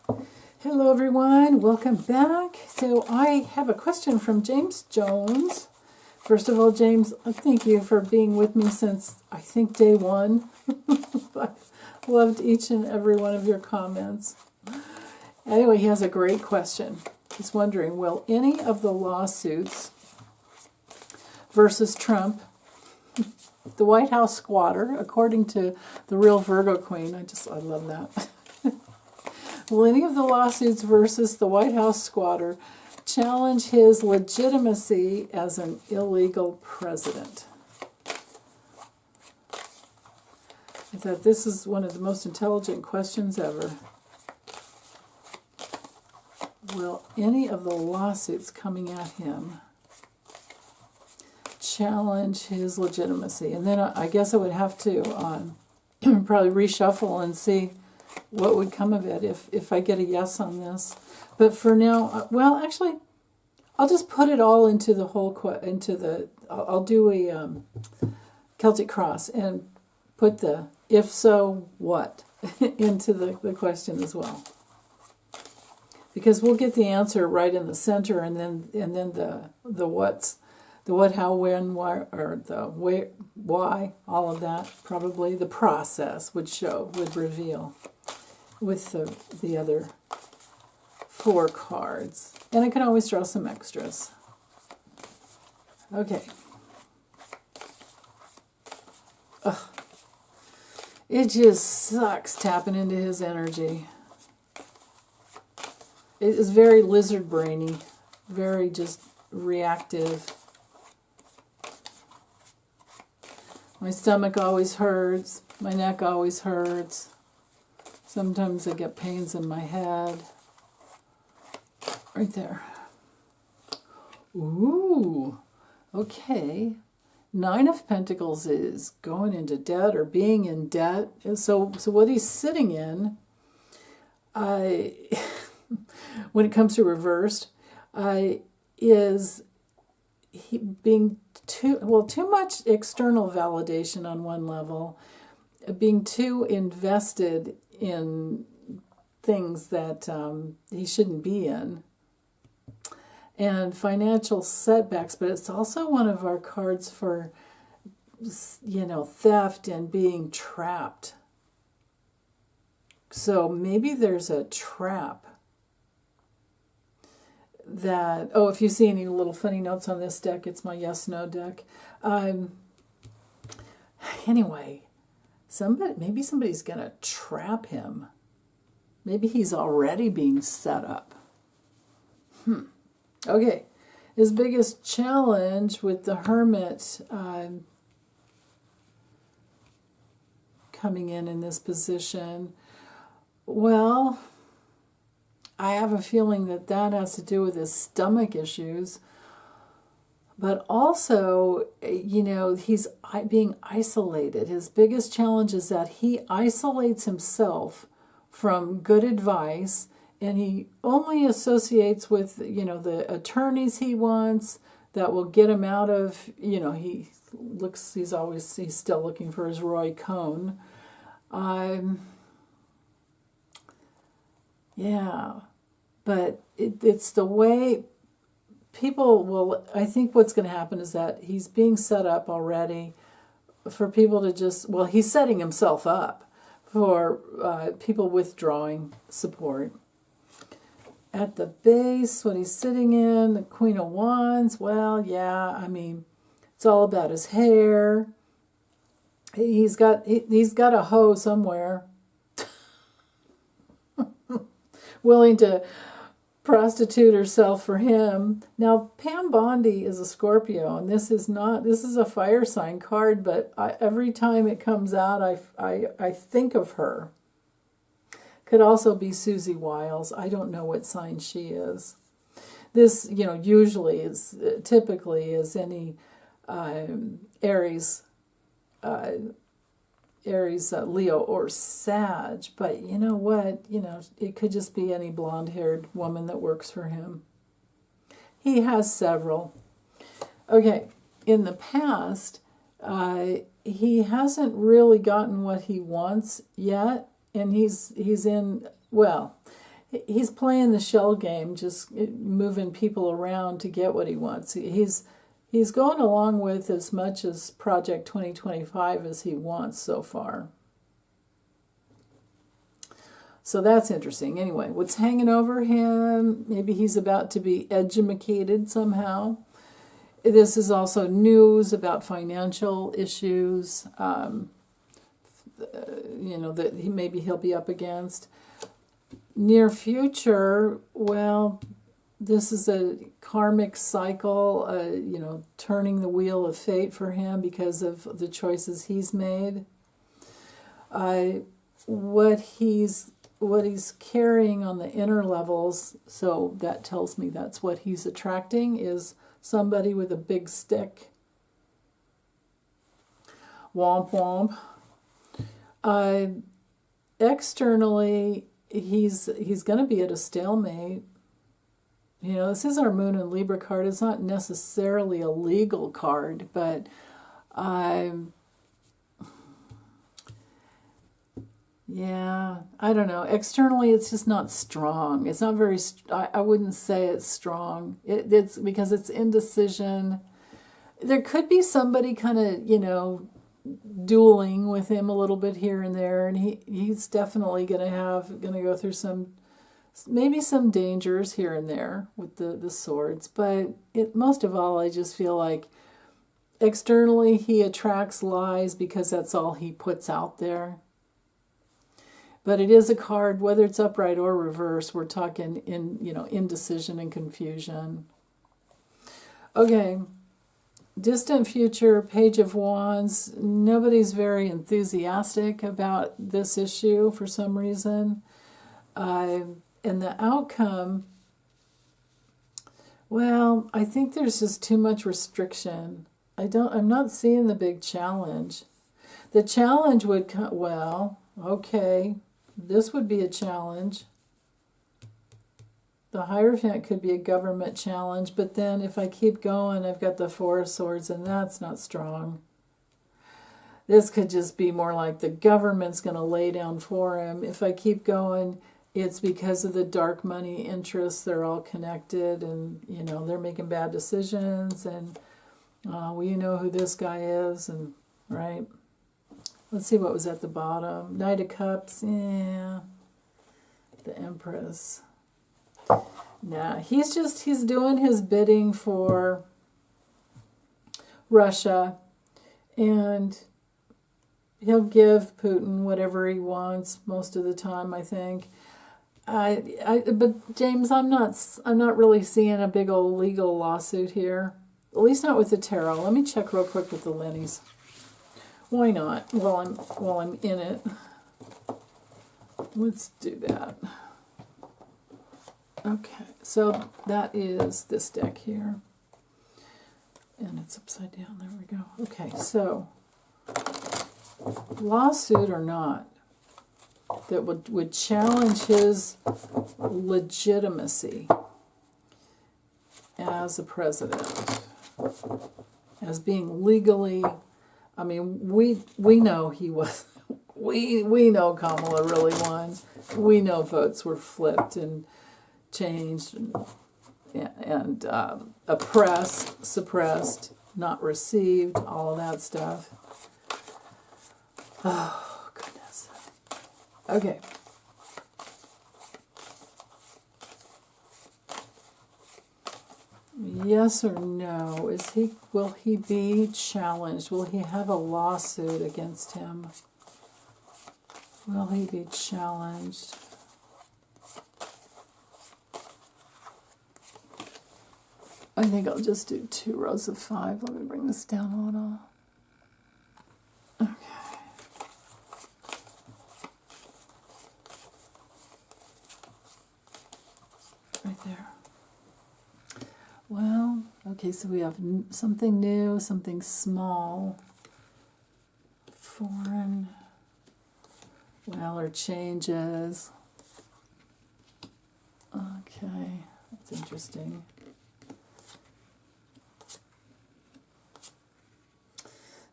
Hello everyone, welcome back. So I have a question from James Jones. First of all, James, thank you for being with me since I think day one. I loved each and every one of your comments. Anyway, he has a great question. He's wondering, will any of the lawsuits versus Trump, the White House squatter, according to the real Virgo Queen, I love that. Will any of the lawsuits versus the White House squatter challenge his legitimacy as an illegal president? I thought this is one of the most intelligent questions ever. Will any of the lawsuits coming at him challenge his legitimacy? And then I guess I would have to probably reshuffle and see what would come of it if I get a yes on this. But for now, well, actually, I'll just put it all into the whole I'll do a Celtic cross and put the if so what into the question as well, because we'll get the answer right in the center, and then the what's, the what, how, when, why, or the where, why, all of that. Probably the process would reveal with the other four cards. And I can always draw some extras. Okay. Ugh. It just sucks tapping into his energy. It is very lizard brainy, very just reactive. My stomach always hurts, my neck always hurts. Sometimes I get pains in my head. Right there. Ooh, okay. 9 of Pentacles is going into debt or being in debt. So what he's sitting in, when it comes to reversed, is he being too much external validation on one level, being too invested in things that he shouldn't be in, and financial setbacks. But it's also one of our cards for, theft and being trapped. So maybe there's a trap that, if you see any little funny notes on this deck, it's my yes-no deck. Anyway, maybe somebody's going to trap him. Maybe he's already being set up. Okay. His biggest challenge with the Hermit coming in this position, well, I have a feeling that has to do with his stomach issues. But also, he's being isolated. His biggest challenge is that he isolates himself from good advice, and he only associates with, the attorneys he wants that will get him out of, he's still looking for his Roy Cohn. Yeah, but it's the way people will, I think what's going to happen is that he's being set up already for people to just, he's setting himself up for people withdrawing support. At the base, what he's sitting in, the Queen of Wands, it's all about his hair. He's got a hoe somewhere willing to prostitute herself for him. Now, Pam Bondi is a Scorpio, and this is a fire sign card, but every time it comes out, I think of her. Could also be Susie Wiles. I don't know what sign she is. This, typically is any Aries, Leo, or Sag, but you know what? It could just be any blonde-haired woman that works for him. He has several. Okay, in the past, he hasn't really gotten what he wants yet, and he's in, he's playing the shell game, just moving people around to get what he wants. He's going along with as much as Project 2025 as he wants so far. So that's interesting. Anyway, what's hanging over him? Maybe he's about to be edumacated somehow. This is also news about financial issues, that maybe he'll be up against. Near future, well, this is a karmic cycle, turning the wheel of fate for him because of the choices he's made. What he's carrying on the inner levels, so that tells me that's what he's attracting, is somebody with a big stick. Womp womp. Externally, he's going to be at a stalemate. This is our Moon and Libra card. It's not necessarily a legal card, but yeah, I don't know. Externally, it's just not strong. It's not very, I wouldn't say it's strong. It's because it's indecision. There could be somebody kind of, dueling with him a little bit here and there, and he's definitely going to go through maybe some dangers here and there with the swords. But most of all, I just feel like externally he attracts lies because that's all he puts out there. But it is a card, whether it's upright or reverse, we're talking indecision and confusion. Okay, distant future, Page of Wands. Nobody's very enthusiastic about this issue for some reason. And the outcome, well, I think there's just too much restriction. I'm not seeing the big challenge. The challenge would come, well, okay, this would be a challenge. The Hierophant could be a government challenge, but then if I keep going, I've got the Four of Swords, and that's not strong. This could just be more like the government's going to lay down for him. If I keep going, it's because of the dark money interests. They're all connected, and, they're making bad decisions, and we know who this guy is, and right? Let's see what was at the bottom. Knight of Cups, yeah. The Empress. Nah, he's doing his bidding for Russia, and he'll give Putin whatever he wants most of the time, I think. But James, I'm not really seeing a big old legal lawsuit here. At least not with the tarot. Let me check real quick with the Lennies. Why not? While I'm in it, let's do that. Okay, so that is this deck here, and it's upside down. There we go. Okay, so lawsuit or not, that would challenge his legitimacy as a president, as being legally. I mean, we know he was. We know Kamala really won. We know votes were flipped and changed and oppressed, suppressed, not received, all of that stuff. Oh, goodness. Okay. Yes or no? Will he be challenged? Will he have a lawsuit against him? Will he be challenged? I think I'll just do 2 rows of 5. Let me bring this down a little. Okay. Right there. Well, okay, so we have something new, something small, foreign, well, or changes. Okay, that's interesting.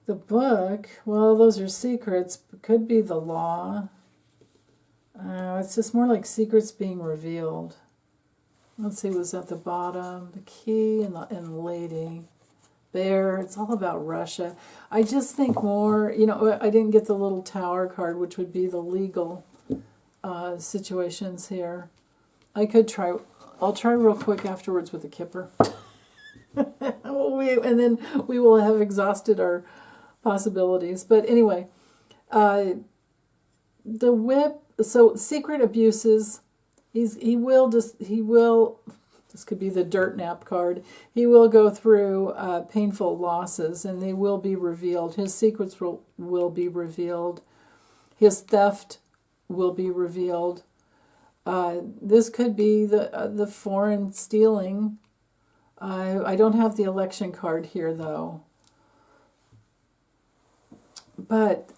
The book, well, those are secrets. Could be the law. it's just more like secrets being revealed. Let's see, what's at the bottom? The key and lady. Bear, it's all about Russia. I just think more, I didn't get the little tower card, which would be the legal situations here. I'll try real quick afterwards with the Kipper. And then we will have exhausted our possibilities. But anyway, the whip, so secret abuses, this could be the dirt nap card. He will go through painful losses, and they will be revealed. His secrets will be revealed. His theft will be revealed. This could be the foreign stealing. I don't have the election card here, though. But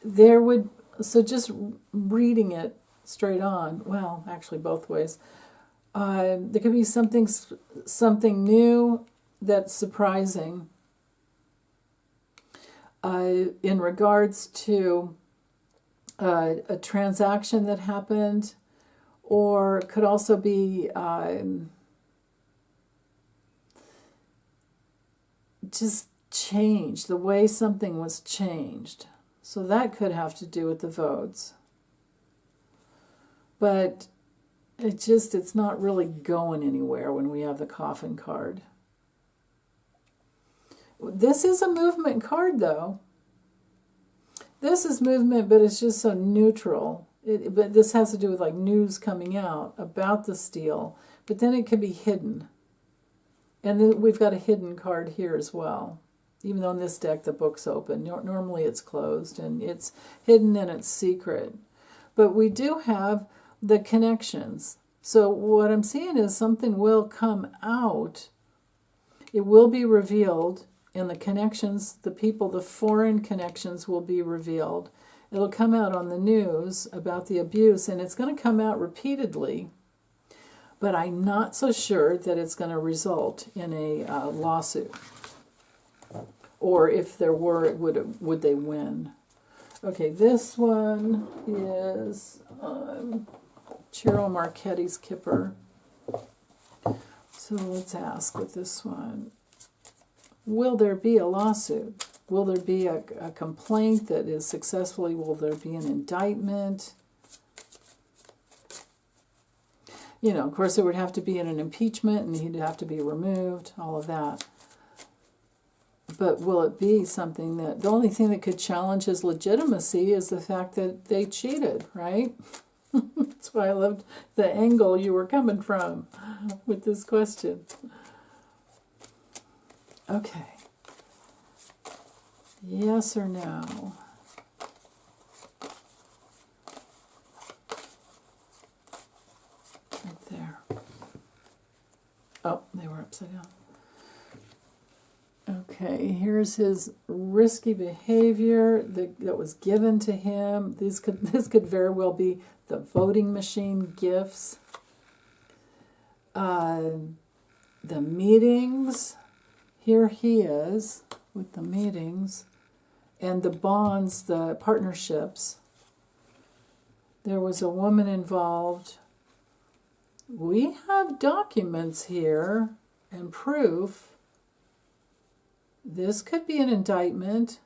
so just reading it straight on, well, actually both ways, there could be something new that's surprising in regards to a transaction that happened, or it could also be just changed, the way something was changed. So that could have to do with the votes. But it's not really going anywhere when we have the coffin card. This is a movement card, though. This is movement, but it's just so neutral. But this has to do with like news coming out about the steal. But then it could be hidden. And then we've got a hidden card here as well. Even though in this deck the book's open. Normally it's closed and it's hidden and it's secret. But we do have the connections. So what I'm seeing is something will come out. It will be revealed, and the connections, the foreign connections will be revealed. It'll come out on the news about the abuse, and it's going to come out repeatedly. But I'm not so sure that it's going to result in a lawsuit. Or if there were, would they win? Okay, this one is Cheryl Marchetti's Kipper. So let's ask with this one. Will there be a lawsuit? Will there be a complaint that is successfully? Will there be an indictment? Of course, there would have to be an impeachment, and he'd have to be removed, all of that. But will it be something that, the only thing that could challenge his legitimacy is the fact that they cheated, right? That's why I loved the angle you were coming from with this question. Okay. Yes or no? Right there. Oh, they were upside down. Okay, here's his risky behavior that was given to him. This could very well be the voting machine gifts. The meetings. Here he is with the meetings. And the bonds, the partnerships. There was a woman involved. We have documents here and proof. This could be an indictment.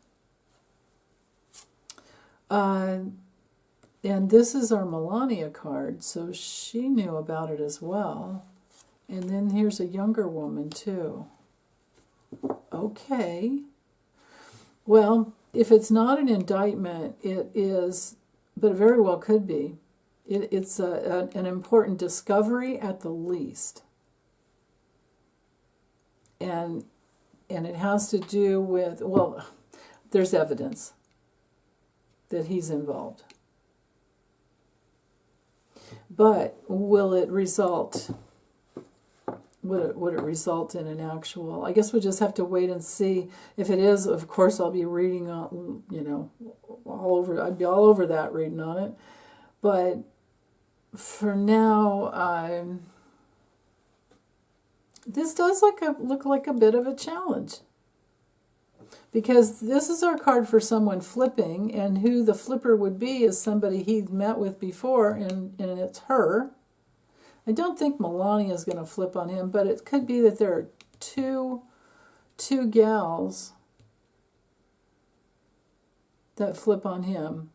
And this is our Melania card, so she knew about it as well. And then here's a younger woman, too. Okay. Well, if it's not an indictment, it is, but it very well could be. It's an important discovery at the least. And it has to do with, well, there's evidence that he's involved. But will it result, would it result in an actual, I guess we'll just have to wait and see. If it is, of course, I'll be reading on, all over, I'd be all over that reading on it. But for now, this does look like a bit of a challenge. Because this is our card for someone flipping, and who the flipper would be is somebody he'd met with before, and it's her. I don't think Melania is going to flip on him, but it could be that there are two gals that flip on him.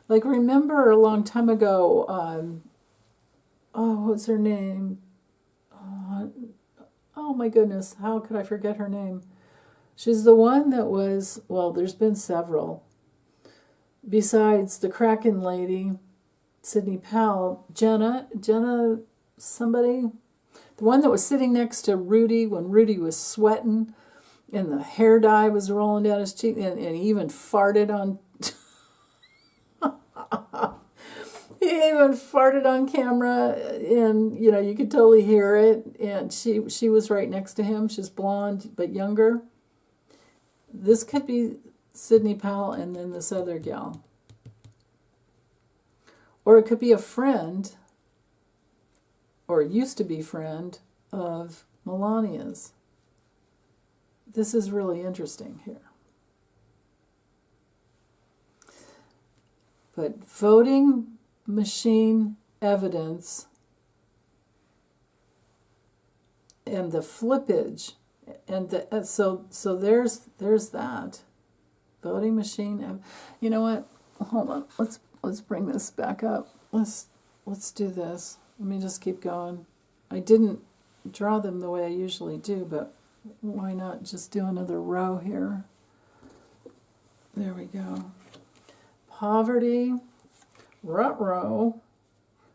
Like, remember a long time ago, what's her name? Oh my goodness, how could I forget her name? She's the one that was, well, there's been several. Besides the Kraken lady, Sidney Powell, Jenna, somebody? The one that was sitting next to Rudy when Rudy was sweating and the hair dye was rolling down his cheek, and he even farted on... He even farted on camera, and you could totally hear it. And she was right next to him. She's blonde but younger. This could be Sidney Powell and then this other gal, or it could be a friend, or used to be friend of Melania's. This is really interesting here. But voting machine evidence and the flippage, and so there's that voting machine. You know what? Hold on. Let's bring this back up. Let's do this. Let me just keep going. I didn't draw them the way I usually do, but why not just do another row here? There we go. Poverty, ruh-roh,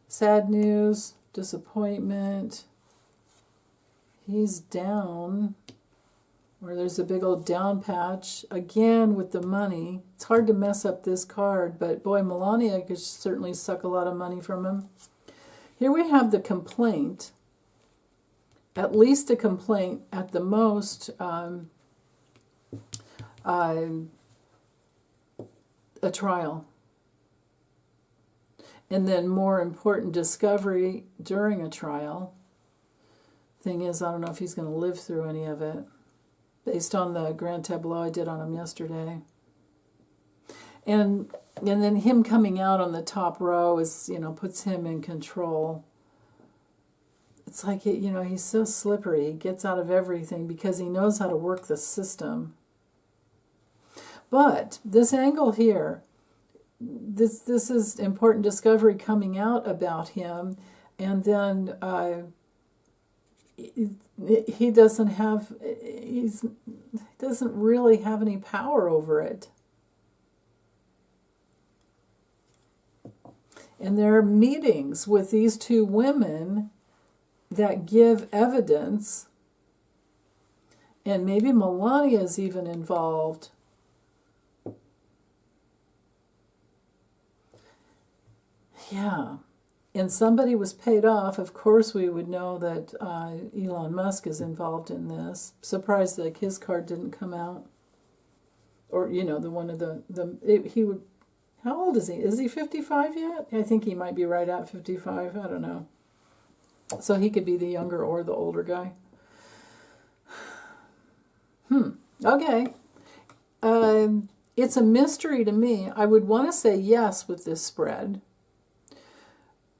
sad news, disappointment. He's down, where there's a big old down patch. Again, with the money. It's hard to mess up this card, but boy, Melania could certainly suck a lot of money from him. Here we have the complaint. At least a complaint, at the most, a trial. And then more important, discovery during a trial. Thing is, I don't know if he's going to live through any of it, based on the grand tableau I did on him yesterday. And then him coming out on the top row is, puts him in control. It's like, he's so slippery. He gets out of everything because he knows how to work the system. But this angle here, this is important discovery coming out about him, and then he doesn't really have any power over it. And there are meetings with these two women that give evidence, and maybe Melania is even involved. Yeah. And somebody was paid off. Of course, we would know that Elon Musk is involved in this. Surprised that his card didn't come out. Or, the one of he would, how old is he? Is he 55 yet? I think he might be right at 55. I don't know. So he could be the younger or the older guy. Okay. It's a mystery to me. I would want to say yes with this spread.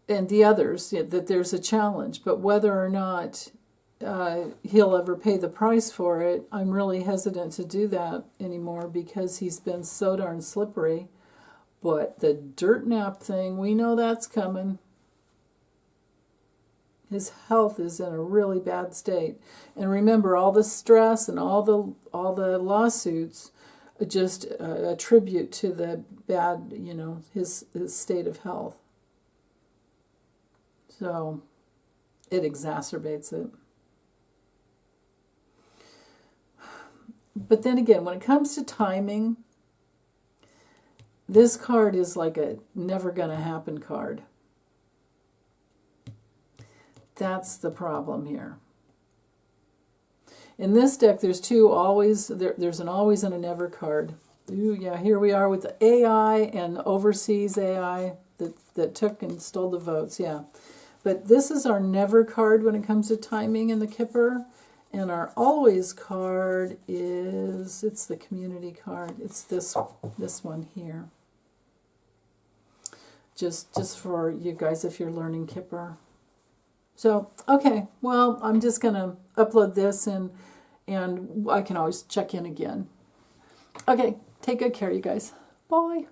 And the others, that there's a challenge. But whether or not he'll ever pay the price for it, I'm really hesitant to do that anymore because he's been so darn slippery. But the dirt nap thing, we know that's coming. His health is in a really bad state. And remember, all the stress and all the lawsuits just attribute to the bad, his state of health. So it exacerbates it. But then again, when it comes to timing, this card is like a never gonna happen card. That's the problem here. In this deck, there's two always, there's an always and a never card. Ooh, yeah, here we are with the AI and overseas AI that took and stole the votes, yeah. But this is our never card when it comes to timing in the Kipper. And our always card is, it's the community card. It's this one here. Just for you guys if you're learning Kipper. So, okay, well, I'm just going to upload this and I can always check in again. Okay, take good care, you guys. Bye.